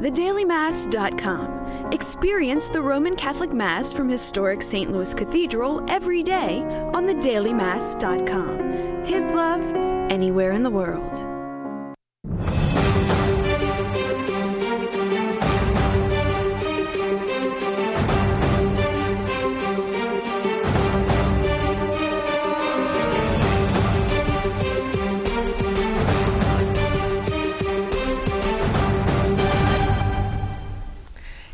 thedailymass.com. Experience the Roman Catholic Mass from historic St. Louis Cathedral every day on thedailymass.com. His love, anywhere in the world.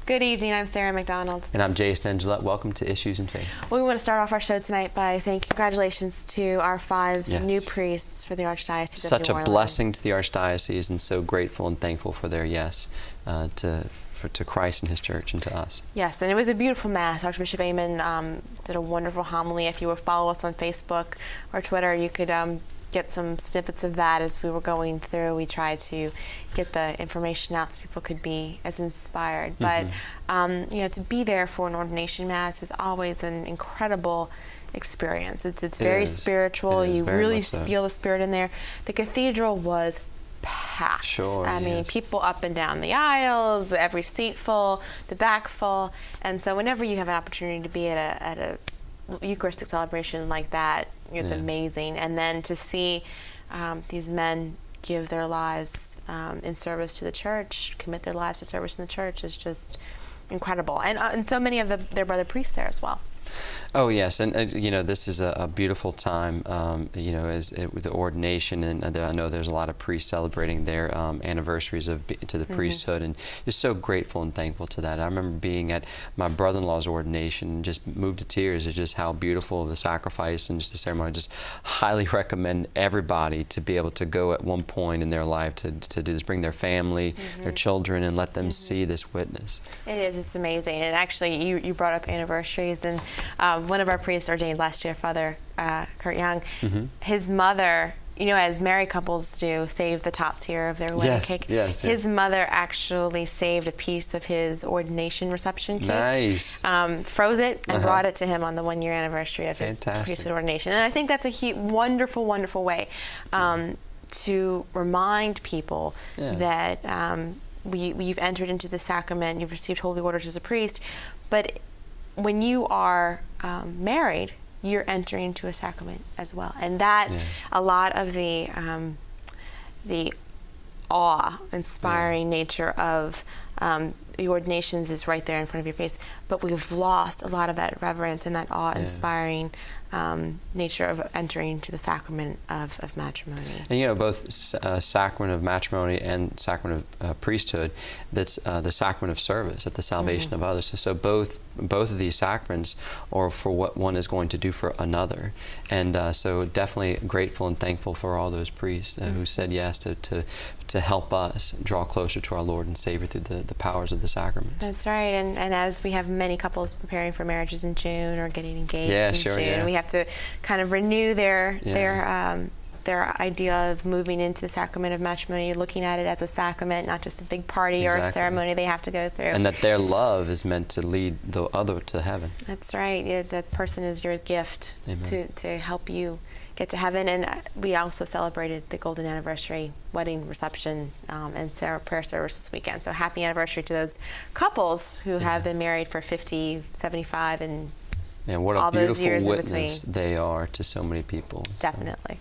Good evening, I'm Sarah McDonald. And I'm Jason Angelette. Welcome to Issues in Faith. Well, we want to start off our show tonight by saying congratulations to our 5 new priests for the Archdiocese of New Orleans. Such a blessing to the Archdiocese, and so grateful and thankful for their yes to Christ and His Church and to us. Yes, and it was a beautiful Mass. Archbishop Aymond did a wonderful homily. If you would follow us on Facebook or Twitter, you could get some snippets of that as we were going through. We tried to get the information out so people could be as inspired. But you know, to be there for an ordination Mass is always an incredible experience. It's very spiritual. You really feel the Spirit in there. The cathedral was packed. Sure, I mean, people up and down the aisles, every seat full, the back full. And so whenever you have an opportunity to be at a Eucharistic celebration like that, it's amazing. And then to see these men give their lives in service to the Church, commit their lives to service in the Church, is just incredible. And so many of their brother priests there as well. Oh yes, and you know, this is a beautiful time. You know, with the ordination, and I know there's a lot of priests celebrating their anniversaries to the priesthood, and just so grateful and thankful to that. I remember being at my brother-in-law's ordination, and just moved to tears at just how beautiful the sacrifice and just the ceremony. Just highly recommend everybody to be able to go at one point in their life to do this, bring their family, their children, and let them see this witness. It is. It's amazing. And actually, you brought up anniversaries, and one of our priests ordained last year, Father Kurt Young, his mother, you know, as married couples do, saved the top tier of their wedding cake. His mother actually saved a piece of his ordination reception cake. Nice. Froze it and brought it to him on the 1-year anniversary of his priesthood ordination. And I think that's a wonderful, wonderful way to remind people that you've entered into the sacrament, you've received holy orders as a priest, but when you are married, you're entering into a sacrament as well, and that a lot of the awe-inspiring nature of the ordinations is right there in front of your face. But we've lost a lot of that reverence and that awe-inspiring nature of entering into the sacrament of matrimony. And you know, both sacrament of matrimony and sacrament of priesthood, that's the sacrament of service, at the salvation of others. So both of these sacraments are for what one is going to do for another. And so definitely grateful and thankful for all those priests who said yes to help us draw closer to our Lord and Savior through the powers of the sacraments. That's right. And as we have many couples preparing for marriages in June or getting engaged in June, we have to kind of renew their idea of moving into the sacrament of matrimony, looking at it as a sacrament, not just a big party or a ceremony they have to go through. And that their love is meant to lead the other to heaven. That's right. Yeah, that person is your gift to help you get to heaven. And we also celebrated the golden anniversary wedding reception and prayer service this weekend. So happy anniversary to those couples who have been married for 50, 75, and what a all beautiful those years witness in between. They are to so many people. Definitely.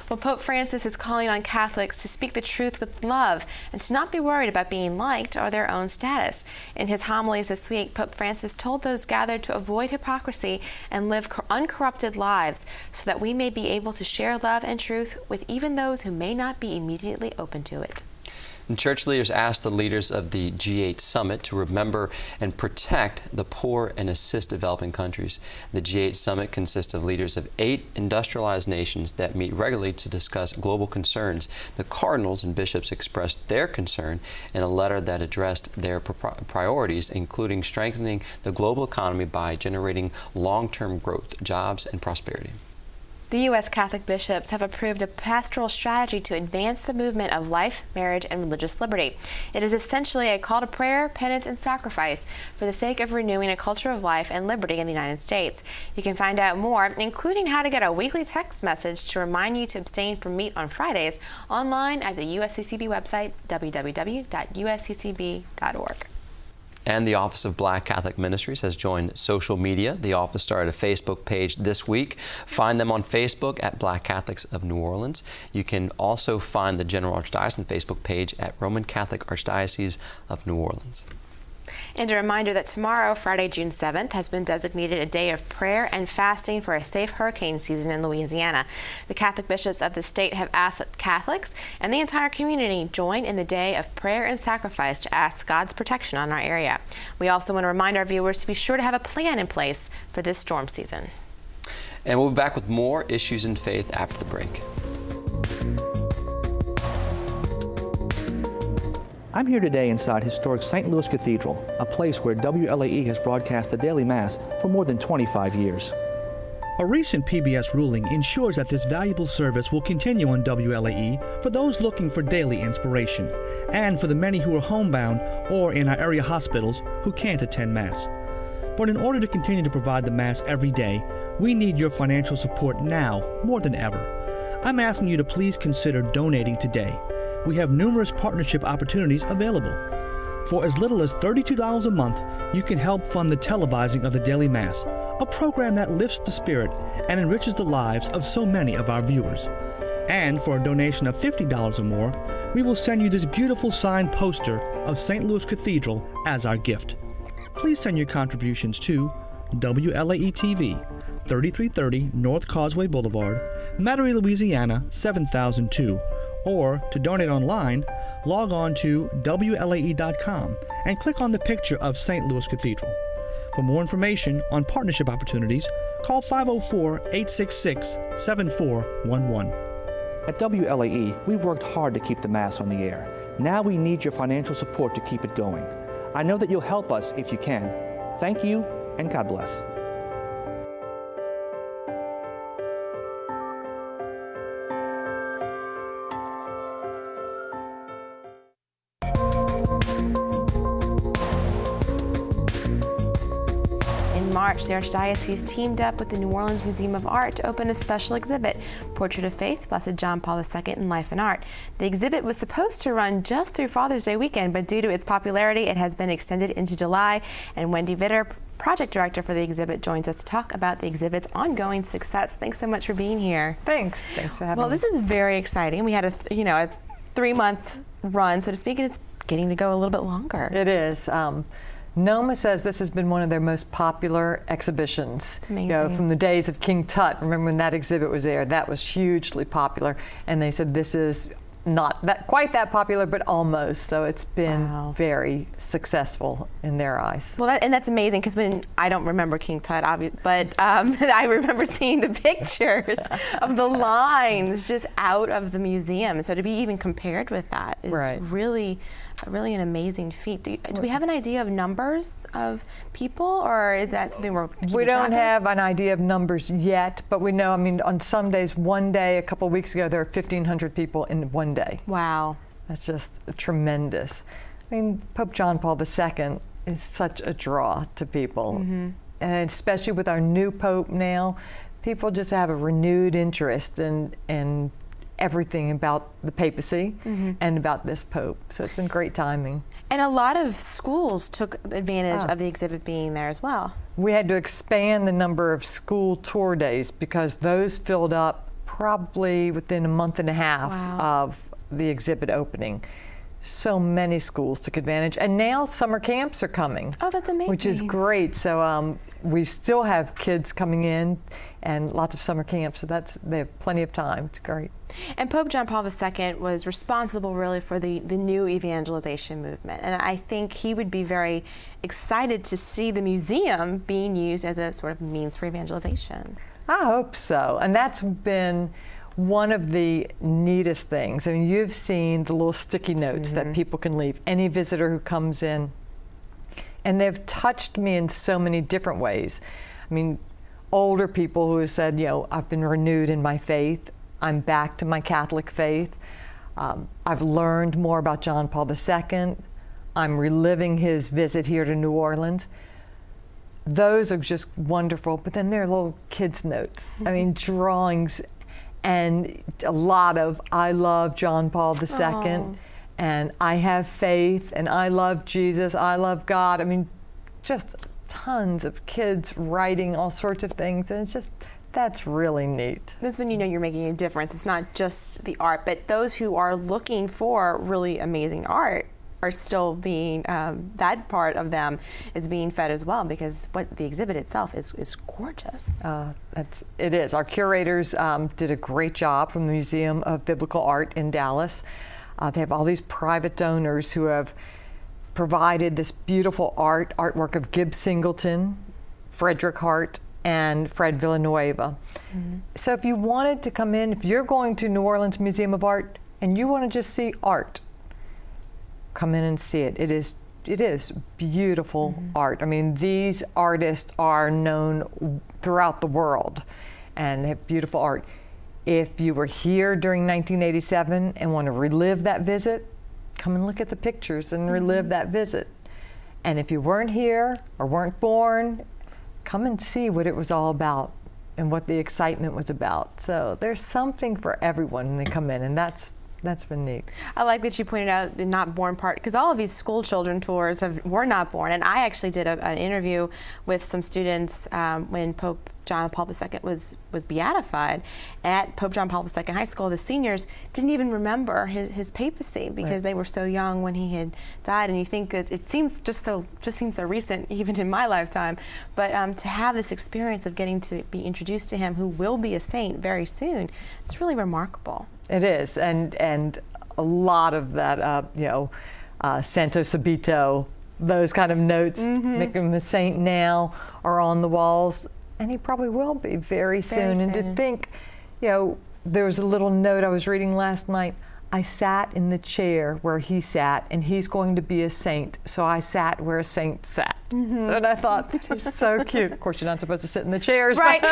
Well, Pope Francis is calling on Catholics to speak the truth with love and to not be worried about being liked or their own status. In his homilies this week, Pope Francis told those gathered to avoid hypocrisy and live uncorrupted lives so that we may be able to share love and truth with even those who may not be immediately open to it. And church leaders asked the leaders of the G8 summit to remember and protect the poor and assist developing countries. The G8 summit consists of leaders of 8 industrialized nations that meet regularly to discuss global concerns. The cardinals and bishops expressed their concern in a letter that addressed their priorities, including strengthening the global economy by generating long-term growth, jobs, and prosperity. The U.S. Catholic bishops have approved a pastoral strategy to advance the movement of life, marriage, and religious liberty. It is essentially a call to prayer, penance, and sacrifice for the sake of renewing a culture of life and liberty in the United States. You can find out more, including how to get a weekly text message to remind you to abstain from meat on Fridays, online at the USCCB website, www.usccb.org. And the Office of Black Catholic Ministries has joined social media. The office started a Facebook page this week. Find them on Facebook at Black Catholics of New Orleans. You can also find the General Archdiocesan Facebook page at Roman Catholic Archdiocese of New Orleans. And a reminder that tomorrow, Friday, June 7th, has been designated a day of prayer and fasting for a safe hurricane season in Louisiana. The Catholic bishops of the state have asked that Catholics and the entire community join in the day of prayer and sacrifice to ask God's protection on our area. We also want to remind our viewers to be sure to have a plan in place for this storm season. And we'll be back with more Issues in Faith after the break. I'm here today inside historic St. Louis Cathedral, a place where WLAE has broadcast the daily Mass for more than 25 years. A recent PBS ruling ensures that this valuable service will continue on WLAE for those looking for daily inspiration, and for the many who are homebound or in our area hospitals who can't attend Mass. But in order to continue to provide the Mass every day, we need your financial support now more than ever. I'm asking you to please consider donating today. We have numerous partnership opportunities available. For as little as $32 a month, you can help fund the televising of the Daily Mass, a program that lifts the spirit and enriches the lives of so many of our viewers. And for a donation of $50 or more, we will send you this beautiful signed poster of St. Louis Cathedral as our gift. Please send your contributions to WLAE TV, 3330 North Causeway Boulevard, Metairie, Louisiana 7002. Or to donate online, log on to WLAE.com and click on the picture of St. Louis Cathedral. For more information on partnership opportunities, call 504-866-7411. At WLAE, we've worked hard to keep the Mass on the air. Now we need your financial support to keep it going. I know that you'll help us if you can. Thank you, and God bless. March, the Archdiocese teamed up with the New Orleans Museum of Art to open a special exhibit, Portrait of Faith, Blessed John Paul II in Life and Art. The exhibit was supposed to run just through Father's Day weekend, but due to its popularity, it has been extended into July, and Wendy Vitter, project director for the exhibit, joins us to talk about the exhibit's ongoing success. Thanks so much for being here. Thanks for having me. Well, this is very exciting. We had a 3-month run, so to speak, and it's getting to go a little bit longer. It is. NOMA says this has been one of their most popular exhibitions. It's amazing. You know, from the days of King Tut. Remember when that exhibit was there? That was hugely popular. And they said this is not quite that popular, but almost. So it's been very successful in their eyes. Well, that's amazing, because I don't remember King Tut, but I remember seeing the pictures of the lines just out of the museum. So to be even compared with that is really an amazing feat. Do we have an idea of numbers of people, or is that something we're keeping We don't track of? have an idea of numbers yet, but we know, on some days, one day, a couple of weeks ago, there were 1,500 people in one day. Wow. That's just tremendous. Pope John Paul II is such a draw to people. Mm-hmm. And especially with our new Pope now, people just have a renewed interest in everything about the papacy and about this Pope. So it's been great timing. And a lot of schools took advantage of the exhibit being there as well. We had to expand the number of school tour days because those filled up probably within a month and a half of the exhibit opening. So many schools took advantage, and now summer camps are coming. Oh, that's amazing. Which is great. So we still have kids coming in and lots of summer camps, so they have plenty of time. It's great. And Pope John Paul II was responsible really for the new evangelization movement, and I think he would be very excited to see the museum being used as a sort of means for evangelization. I hope so, and that's been one of the neatest things. You've seen the little sticky notes that people can leave, any visitor who comes in, and they've touched me in so many different ways. older people who have said, I've been renewed in my faith. I'm back to my Catholic faith. I've learned more about John Paul II. I'm reliving his visit here to New Orleans. Those are just wonderful. But then there are little kids' notes. I mean, drawings, and a lot of I love John Paul II. Oh. And I have faith, and I love Jesus, I love God. I mean, just tons of kids writing all sorts of things, and it's just, that's really neat. That's when you know you're making a difference. It's not just the art, but those who are looking for really amazing art are still being, that part of them is being fed as well, because what the exhibit itself is gorgeous. It is. Our curators did a great job from the Museum of Biblical Art in Dallas. They have all these private donors who have provided this beautiful artwork of Gibbs Singleton, Frederick Hart, and Fred Villanueva. Mm-hmm. So if you wanted to come in, if you're going to New Orleans Museum of Art and you want to just see art, come in and see it. It is beautiful art. I mean, these artists are known throughout the world and they have beautiful art. If you were here during 1987 and want to relive that visit, come and look at the pictures and relive that visit. And if you weren't here or weren't born, come and see what it was all about and what the excitement was about. So there's something for everyone when they come in, and that's been neat. I like that you pointed out the not born part, because all of these school children tours were not born. And I actually did an interview with some students when Pope John Paul II was beatified at Pope John Paul II High School. The seniors didn't even remember his papacy because they were so young when he had died. And you think that it seems just seems so recent, even in my lifetime. But to have this experience of getting to be introduced to him, who will be a saint very soon, it's really remarkable. It is, and a lot of that, Santo Subito, those kind of notes, make him a saint now, are on the walls, and he probably will be very soon. And to think, there was a little note I was reading last night. I sat in the chair where he sat, and he's going to be a saint, so I sat where a saint sat. And I thought, it's so cute. Of course, you're not supposed to sit in the chairs. Right.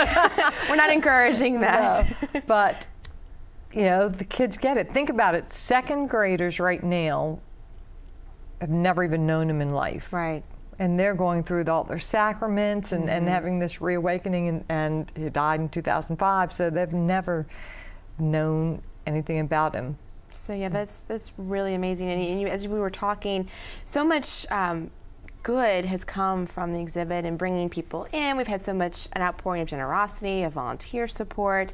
We're not encouraging that. No. But the kids get it. Think about it. Second graders right now have never even known him in life. Right. And they're going through all their sacraments and having this reawakening, and he died in 2005, so they've never known anything about him. So yeah, that's really amazing. And you, as we were talking, so much good has come from the exhibit and bringing people in. We've had so much an outpouring of generosity, of volunteer support,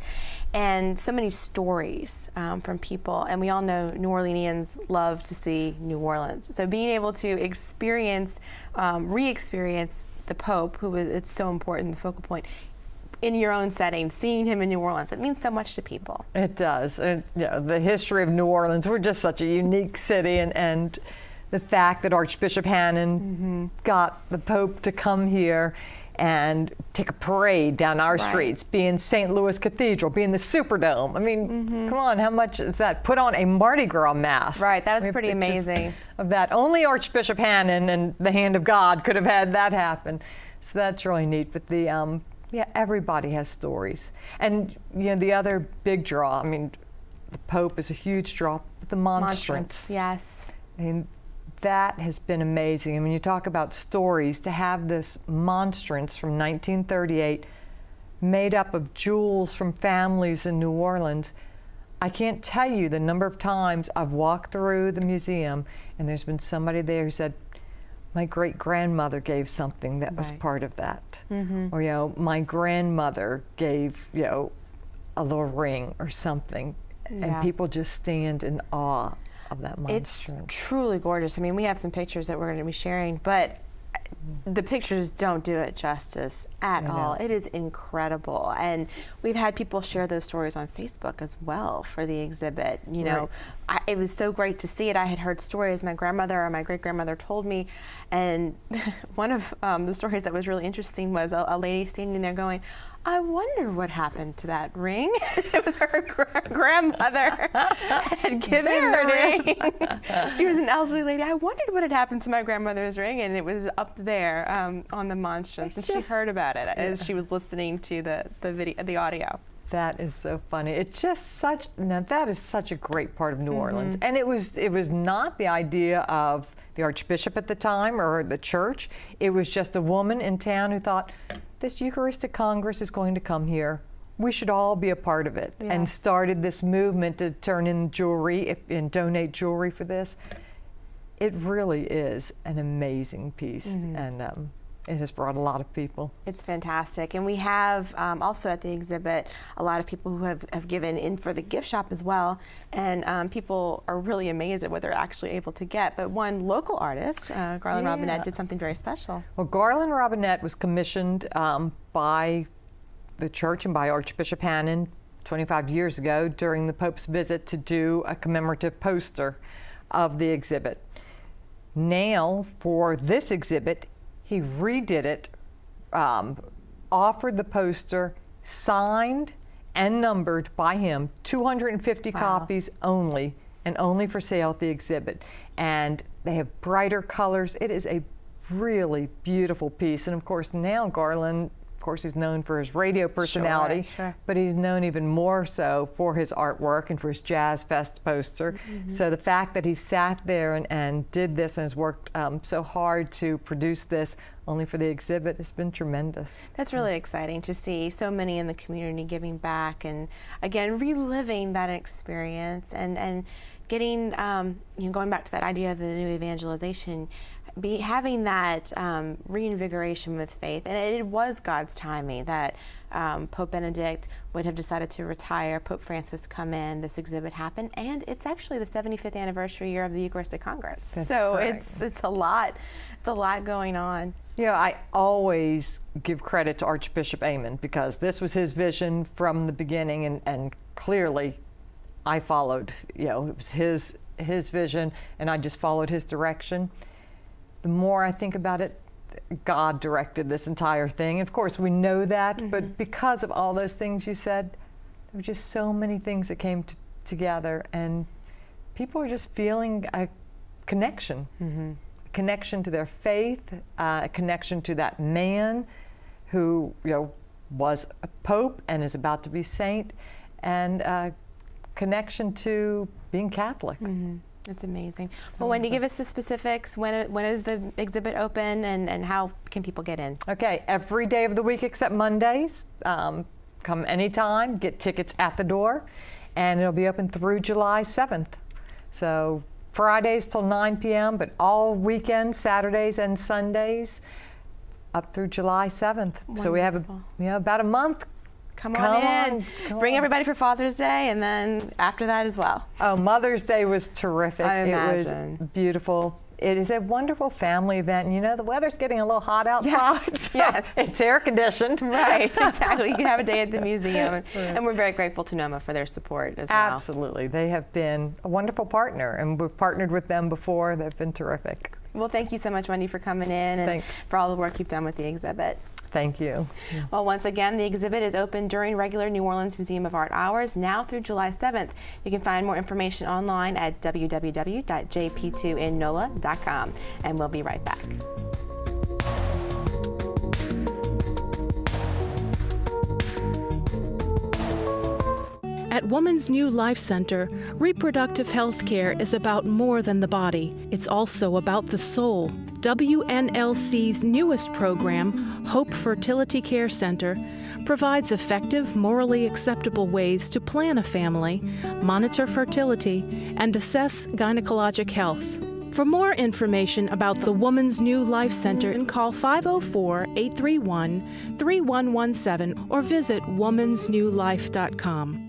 and so many stories from people. And we all know New Orleanians love to see New Orleans. So being able to experience, re-experience the Pope, who is, it's so important, the focal point, in your own setting, seeing him in New Orleans, it means so much to people. It does. And, the history of New Orleans, we're just such a unique city, and the fact that Archbishop Hannon got the Pope to come here and take a parade down our streets, be in St. Louis Cathedral, be in the Superdome. I mean, come on, how much is that? Put on a Mardi Gras mask. Right, that was pretty amazing. Of that, only Archbishop Hannon and the hand of God could have had that happen. So that's really neat. But the everybody has stories. And the other big draw, I mean, the Pope is a huge draw, but the monstrance. Yes. I mean, that has been amazing. I mean, you talk about stories, to have this monstrance from 1938 made up of jewels from families in New Orleans. I can't tell you the number of times I've walked through the museum and there's been somebody there who said, my great-grandmother gave something that was part of that. Or, my grandmother gave, a little ring or something. And people just stand in awe of that monstrance. It's truly gorgeous. I mean, we have some pictures that we're going to be sharing, but the pictures don't do it justice at all. It is incredible. And we've had people share those stories on Facebook as well for the exhibit. it was so great to see it. I had heard stories my grandmother or my great-grandmother told me, and one of the stories that was really interesting was a lady standing there going, I wonder what happened to that ring. It was her grandmother had given the ring. She was an elderly lady. I wondered what had happened to my grandmother's ring, and it was up there on the monstrance. And she heard about it as she was listening to the audio. That is so funny. It's just that is such a great part of New Orleans. And it was not the idea of the Archbishop at the time or the church. It was just a woman in town who thought, this Eucharistic Congress is going to come here. We should all be a part of it. And started this movement to turn in jewelry and donate jewelry for this. It really is an amazing piece. And it has brought a lot of people. It's fantastic. And we have also at the exhibit a lot of people who have given in for the gift shop as well. And people are really amazed at what they're actually able to get. But one local artist, Garland Robinette, did something very special. Well, Garland Robinette was commissioned by the church and by Archbishop Hannon 25 years ago during the Pope's visit to do a commemorative poster of the exhibit. Now, for this exhibit, he redid it, offered the poster, signed and numbered by him, 250 copies only, and only for sale at the exhibit. And they have brighter colors. It is a really beautiful piece. And of course, now Garland, of course, he's known for his radio personality, but he's known even more so for his artwork and for his Jazz Fest poster. So the fact that he sat there and did this and has worked so hard to produce this only for the exhibit has been tremendous. That's really exciting to see so many in the community giving back and, again, reliving that experience and getting, going back to that idea of the new evangelization, having that reinvigoration with faith. And it was God's timing that Pope Benedict would have decided to retire, Pope Francis come in, this exhibit happened, and it's actually the 75th anniversary year of the Eucharistic Congress. That's so correct. it's a lot going on. I always give credit to Archbishop Aymond because this was his vision from the beginning, and clearly I followed, it was his vision, and I just followed his direction. The more I think about it, God directed this entire thing. Of course, we know that, but because of all those things you said, there were just so many things that came together, and people are just feeling a connection. A connection to their faith, a connection to that man who was a pope and is about to be saint, and a connection to being Catholic. That's amazing. Well, Wendy, give us the specifics. When is the exhibit open, and how can people get in? Okay, every day of the week except Mondays. Come anytime, get tickets at the door, and it'll be open through July 7th. So Fridays till 9 p.m., but all weekends, Saturdays and Sundays, up through July 7th. Wonderful. So we have about a month. Come on in. Bring everybody for Father's Day, and then after that as well. Oh, Mother's Day was terrific. It was beautiful. It is a wonderful family event. And the weather's getting a little hot outside. Yes. It's air conditioned. Right, exactly. You can have a day at the museum. And we're very grateful to NOMA for their support as well. Absolutely. They have been a wonderful partner, and we've partnered with them before. They've been terrific. Well, thank you so much, Wendy, for coming in and for all the work you've done with the exhibit. Thank you. Well, once again, the exhibit is open during regular New Orleans Museum of Art hours now through July 7th. You can find more information online at www.jp2innola.com. And we'll be right back. At Woman's New Life Center, reproductive health care is about more than the body. It's also about the soul. WNLC's newest program, Hope Fertility Care Center, provides effective, morally acceptable ways to plan a family, monitor fertility, and assess gynecologic health. For more information about the Woman's New Life Center, call 504-831-3117 or visit womansnewlife.com.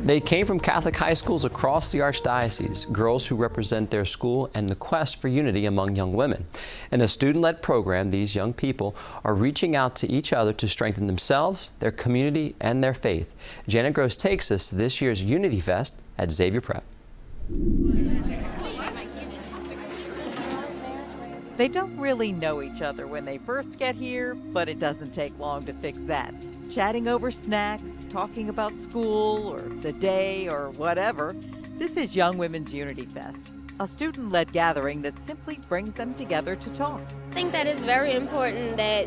They came from Catholic high schools across the Archdiocese, girls who represent their school and the quest for unity among young women. In a student-led program, these young people are reaching out to each other to strengthen themselves, their community, and their faith. Janet Gross takes us to this year's Unity Fest at Xavier Prep. They don't really know each other when they first get here, but it doesn't take long to fix that. Chatting over snacks, talking about school or the day or whatever. This is Young Women's Unity Fest, a student-led gathering that simply brings them together to talk. I think that it's very important that,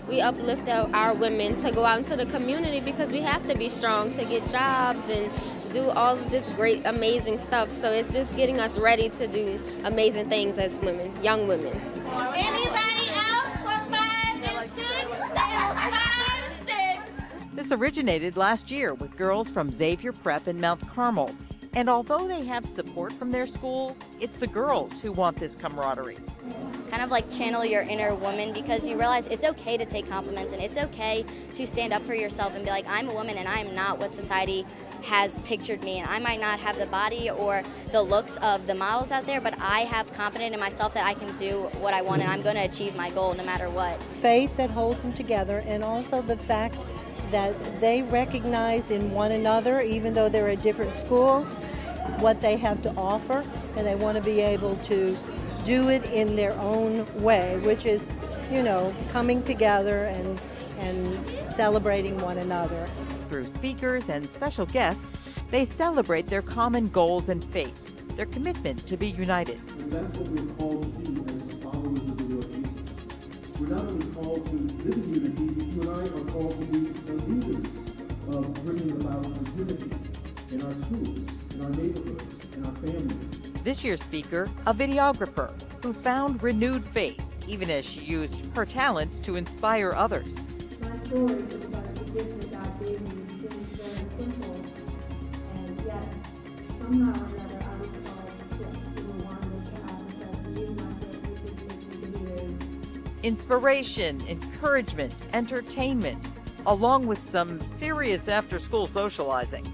we uplift our women to go out into the community, because we have to be strong to get jobs and do all of this great, amazing stuff. So it's just getting us ready to do amazing things as women, young women. Anybody else for 5 and 6? 5 and 6. This originated last year with girls from Xavier Prep in Mount Carmel. And although they have support from their schools, it's the girls who want this camaraderie. Kind of like channel your inner woman, because you realize it's okay to take compliments and it's okay to stand up for yourself and be like, I'm a woman and I'm not what society has pictured me, and I might not have the body or the looks of the models out there, but I have confidence in myself that I can do what I want and I'm going to achieve my goal no matter what. Faith that holds them together, and also the fact that they recognize in one another, even though they're at different schools, what they have to offer, and they want to be able to do it in their own way, which is, coming together and celebrating one another. Through speakers and special guests, they celebrate their common goals and faith, their commitment to be united. And that's what we're called to as followers of the Lord Jesus. We're not only called to live in unity, but you and I are called to be the leaders of bringing about unity in our schools, in our neighborhoods, in our families. This year's speaker, a videographer who found renewed faith, even as she used her talents to inspire others. My story is about the gift that God gave me. It seems very simple, and yet somehow or another I was called to the one that I have to lead myself to years. Inspiration, encouragement, entertainment, along with some serious after-school socializing.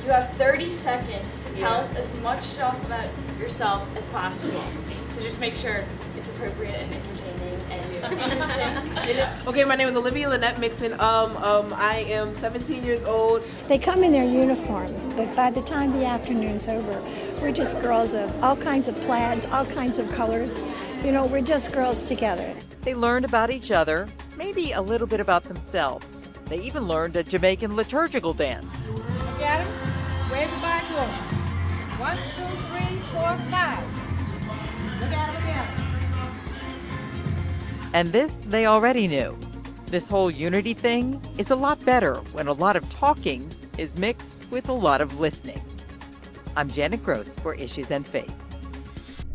You have 30 seconds to tell us as much stuff about yourself as possible. So just make sure it's appropriate and entertaining and interesting. Okay, my name is Olivia Lynette Mixon. I am 17 years old. They come in their uniform, but by the time the afternoon's over, we're just girls of all kinds of plaids, all kinds of colors. We're just girls together. They learned about each other, maybe a little bit about themselves. They even learned a Jamaican liturgical dance. Got him? Where's the back room? 1, 2, 3, 4, 5. Look at him again. And this they already knew. This whole unity thing is a lot better when a lot of talking is mixed with a lot of listening. I'm Janet Gross for Issues and Faith.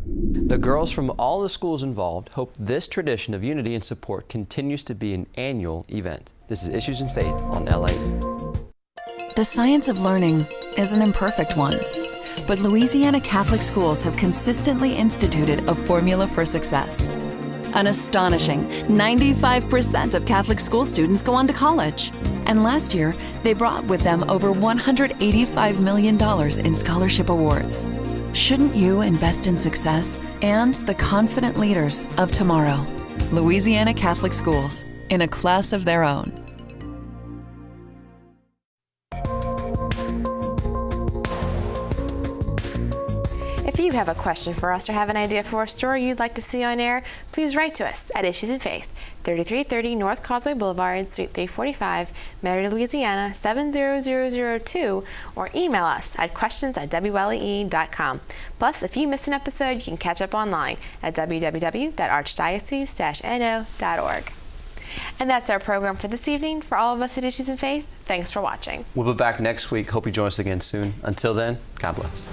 The girls from all the schools involved hope this tradition of unity and support continues to be an annual event. This is Issues and Faith on LA. The science of learning is an imperfect one, but Louisiana Catholic schools have consistently instituted a formula for success. An astonishing 95% of Catholic school students go on to college. And last year, they brought with them over $185 million in scholarship awards. Shouldn't you invest in success and the confident leaders of tomorrow? Louisiana Catholic schools, in a class of their own. If you have a question for us or have an idea for a story you'd like to see on air, please write to us at Issues in Faith, 3330 North Causeway Boulevard, Suite 345, Metairie, Louisiana 70002, or email us at questions@wlee.com. Plus, if you miss an episode, you can catch up online at www.archdiocese-no.org. And that's our program for this evening. For all of us at Issues in Faith, thanks for watching. We'll be back next week. Hope you join us again soon. Until then, God bless.